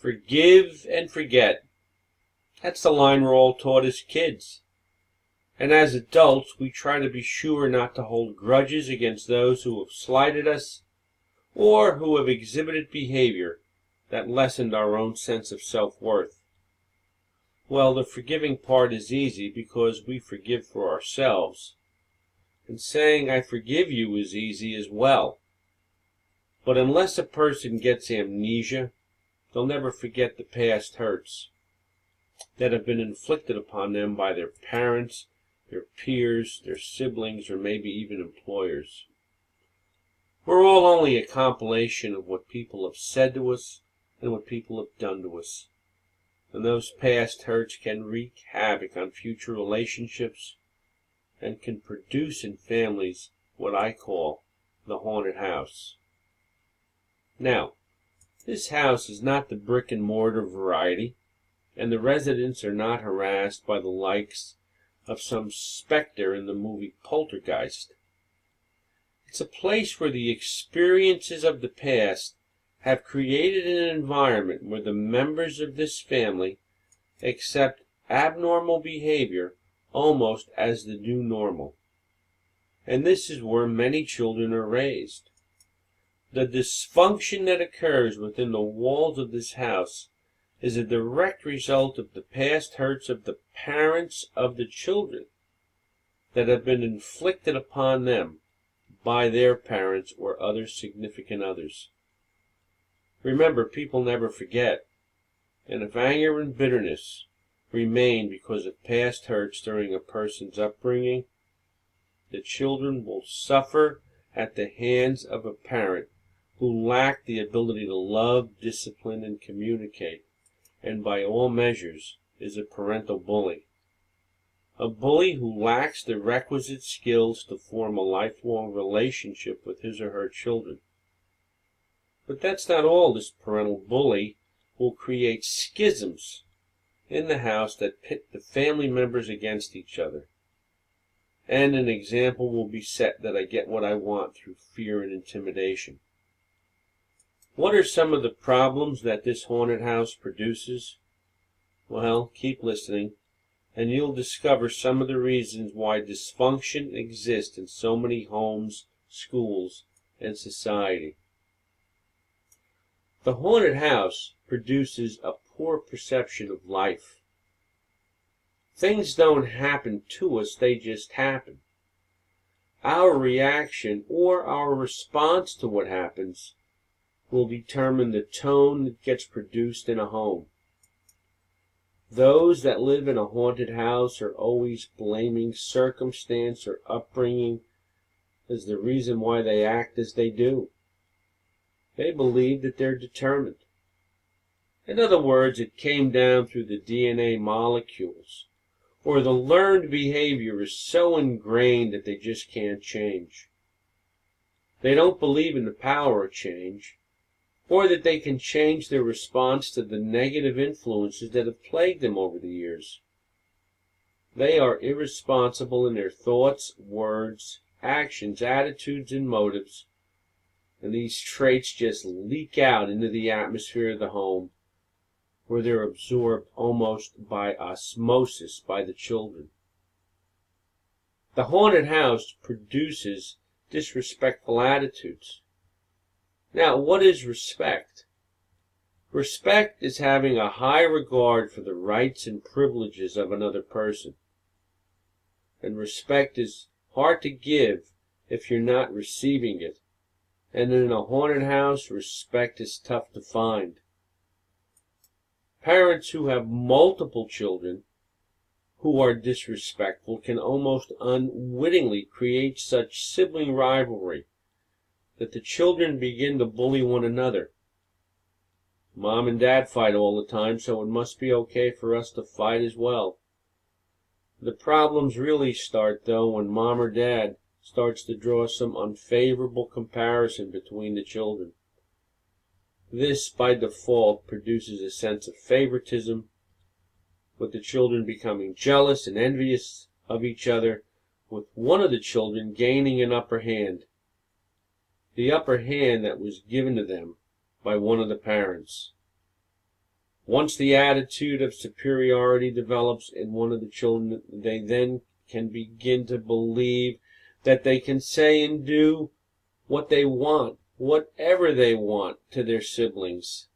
Forgive and forget. That's the line we're all taught as kids. And as adults, we try to be sure not to hold grudges against those who have slighted us or who have exhibited behavior that lessened our own sense of self-worth. Well, the forgiving part is easy because we forgive for ourselves. And saying I forgive you is easy as well. But unless a person gets amnesia, they'll never forget the past hurts that have been inflicted upon them by their parents, their peers, their siblings, or maybe even employers. We're all only a compilation of what people have said to us and what people have done to us. And those past hurts can wreak havoc on future relationships and can produce in families what I call the haunted house. Now, this house is not the brick and mortar variety, and the residents are not harassed by the likes of some specter in the movie Poltergeist. It's a place where the experiences of the past have created an environment where the members of this family accept abnormal behavior almost as the new normal. And this is where many children are raised. The dysfunction that occurs within the walls of this house is a direct result of the past hurts of the parents of the children that have been inflicted upon them by their parents or other significant others. Remember, people never forget, and if anger and bitterness remain because of past hurts during a person's upbringing, the children will suffer at the hands of a parent who lack the ability to love, discipline, and communicate, and by all measures is a parental bully. A bully who lacks the requisite skills to form a lifelong relationship with his or her children. But that's not all. This parental bully will create schisms in the house that pit the family members against each other. And an example will be set that I get what I want through fear and intimidation. What are some of the problems that this haunted house produces? Well, keep listening, and you'll discover some of the reasons why dysfunction exists in so many homes, schools, and society. The haunted house produces a poor perception of life. Things don't happen to us, they just happen. Our reaction or our response to what happens will determine the tone that gets produced in a home. Those that live in a haunted house are always blaming circumstance or upbringing as the reason why they act as they do. They believe that they're determined. In other words, it came down through the DNA molecules, or the learned behavior is so ingrained that they just can't change. They don't believe in the power of change, or that they can change their response to the negative influences that have plagued them over the years. They are irresponsible in their thoughts, words, actions, attitudes, and motives, and these traits just leak out into the atmosphere of the home, where they're absorbed almost by osmosis by the children. The haunted house produces disrespectful attitudes. Now, what is respect? Respect is having a high regard for the rights and privileges of another person. And respect is hard to give if you're not receiving it. And in a haunted house, respect is tough to find. Parents who have multiple children who are disrespectful can almost unwittingly create such sibling rivalry that the children begin to bully one another. Mom and Dad fight all the time, so it must be okay for us to fight as well. The problems really start, though, when Mom or Dad starts to draw some unfavorable comparison between the children. This, by default, produces a sense of favoritism, with the children becoming jealous and envious of each other, with one of the children gaining an upper hand. The upper hand that was given to them by one of the parents. Once the attitude of superiority develops in one of the children, they then can begin to believe that they can say and do what they want, whatever they want, to their siblings.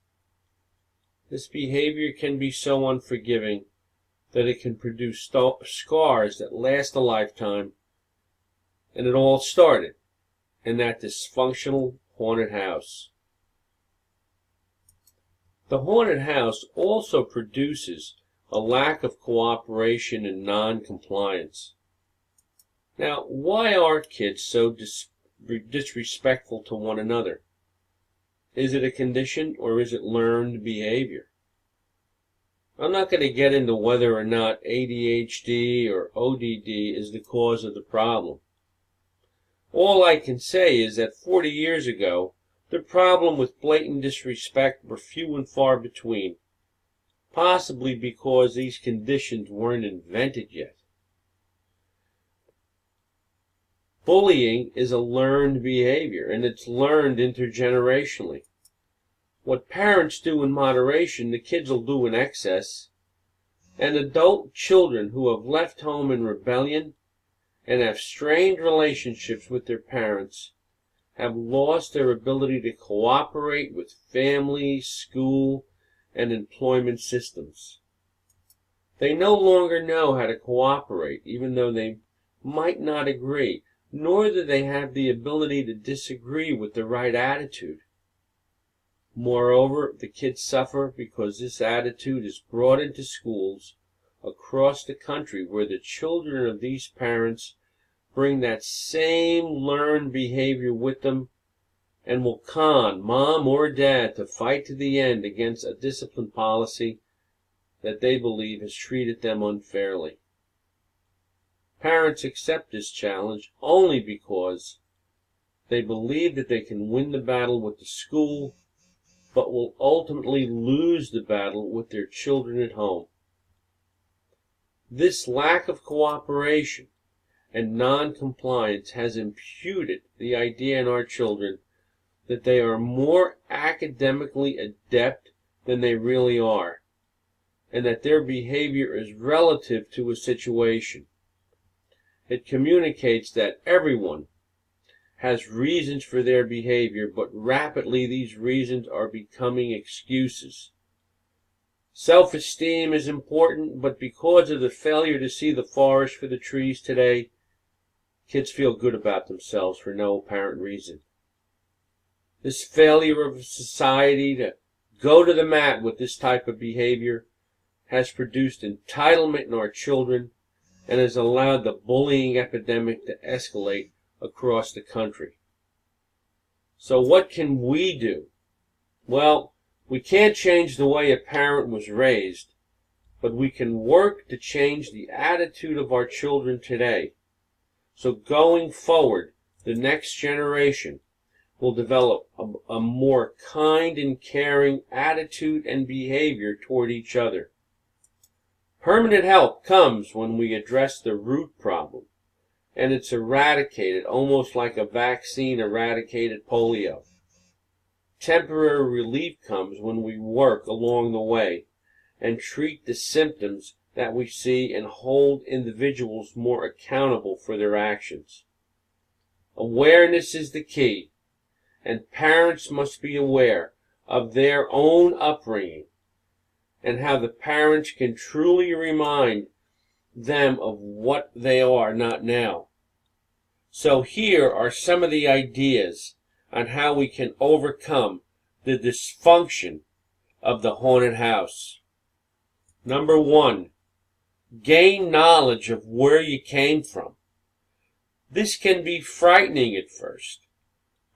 This behavior can be so unforgiving that it can produce scars that last a lifetime, and it all started in that dysfunctional haunted house. The haunted house also produces a lack of cooperation and non-compliance. Now, why are kids so disrespectful to one another? Is it a condition or is it learned behavior? I'm not going to get into whether or not ADHD or ODD is the cause of the problem. All I can say is that 40 years ago, the problem with blatant disrespect were few and far between, possibly because these conditions weren't invented yet. Bullying is a learned behavior, and it's learned intergenerationally. What parents do in moderation, the kids will do in excess. And adult children who have left home in rebellion and have strained relationships with their parents have lost their ability to cooperate with family, school, and employment systems. They no longer know how to cooperate, even though they might not agree, nor do they have the ability to disagree with the right attitude. Moreover, the kids suffer because this attitude is brought into schools across the country where the children of these parents bring that same learned behavior with them and will con mom or dad to fight to the end against a discipline policy that they believe has treated them unfairly. Parents accept this challenge only because they believe that they can win the battle with the school, but will ultimately lose the battle with their children at home. This lack of cooperation and non-compliance has imputed the idea in our children that they are more academically adept than they really are, and that their behavior is relative to a situation. It communicates that everyone has reasons for their behavior, but rapidly these reasons are becoming excuses. Self-esteem is important, but because of the failure to see the forest for the trees today, kids feel good about themselves for no apparent reason. This failure of society to go to the mat with this type of behavior has produced entitlement in our children and has allowed the bullying epidemic to escalate across the country. So what can we do? Well, we can't change the way a parent was raised, but we can work to change the attitude of our children today. So going forward, the next generation will develop a more kind and caring attitude and behavior toward each other. Permanent help comes when we address the root problem, and it's eradicated almost like a vaccine eradicated polio. Temporary relief comes when we work along the way and treat the symptoms that we see and hold individuals more accountable for their actions. Awareness is the key, and parents must be aware of their own upbringing and how the parents can truly remind them of what they are not now. So here are some of the ideas on how we can overcome the dysfunction of the haunted house. Number 1, gain knowledge of where you came from. This can be frightening at first,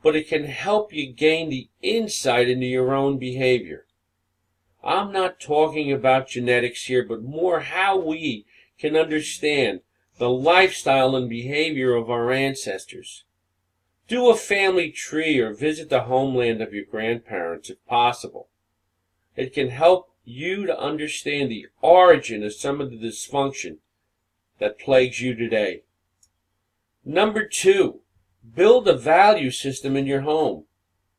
but it can help you gain the insight into your own behavior. I'm not talking about genetics here, but more how we can understand the lifestyle and behavior of our ancestors. Do a family tree or visit the homeland of your grandparents if possible. It can help you to understand the origin of some of the dysfunction that plagues you today. Number 2, build a value system in your home.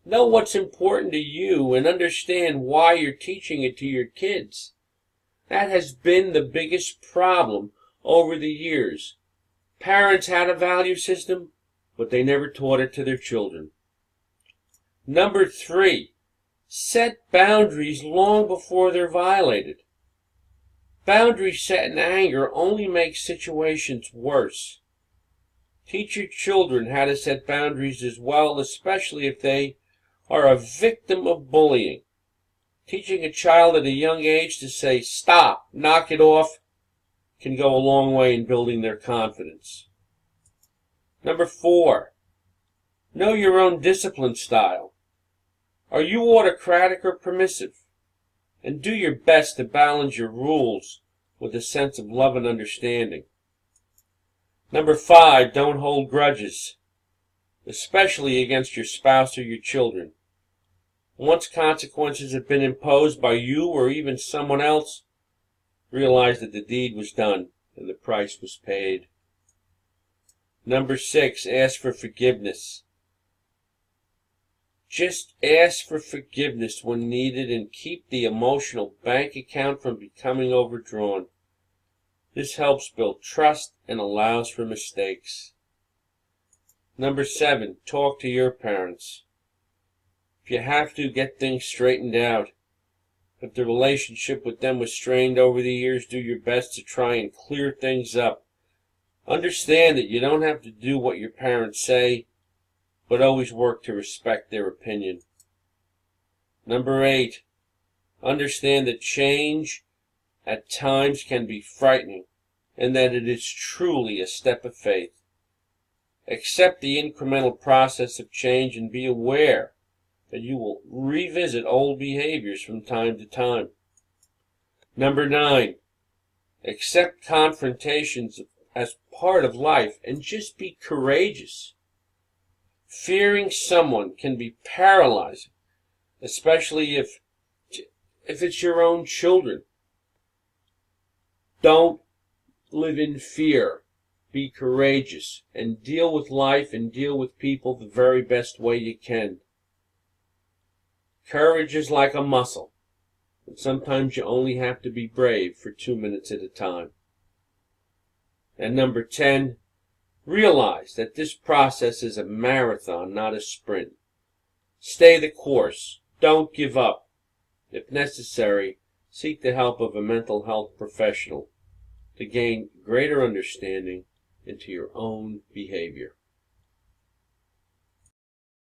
Know what's important to you and understand why you're teaching it to your kids. That has been the biggest problem over the years. Parents had a value system, but they never taught it to their children. Number 3, set boundaries long before they're violated. Boundaries set in anger only make situations worse. Teach your children how to set boundaries as well, especially if they are a victim of bullying. Teaching a child at a young age to say, "Stop, knock it off," can go a long way in building their confidence. Number 4, know your own discipline style. Are you autocratic or permissive? And do your best to balance your rules with a sense of love and understanding. Number 5, don't hold grudges, especially against your spouse or your children. Once consequences have been imposed by you or even someone else, realize that the deed was done and the price was paid. Number 6, ask for forgiveness. Just ask for forgiveness when needed and keep the emotional bank account from becoming overdrawn. This helps build trust and allows for mistakes. Number 7, talk to your parents. If you have to, get things straightened out. If the relationship with them was strained over the years, do your best to try and clear things up. Understand that you don't have to do what your parents say, but always work to respect their opinion. Number 8, understand that change at times can be frightening and that it is truly a step of faith. Accept the incremental process of change and be aware that you will revisit old behaviors from time to time. Number 9, accept confrontations as part of life and just be courageous. Fearing someone can be paralyzing, especially if it's your own children. Don't live in fear. Be courageous and deal with life and deal with people the very best way you can. Courage is like a muscle, and sometimes you only have to be brave for 2 minutes at a time. And number 10, realize that this process is a marathon, not a sprint. Stay the course. Don't give up. If necessary, seek the help of a mental health professional to gain greater understanding into your own behavior.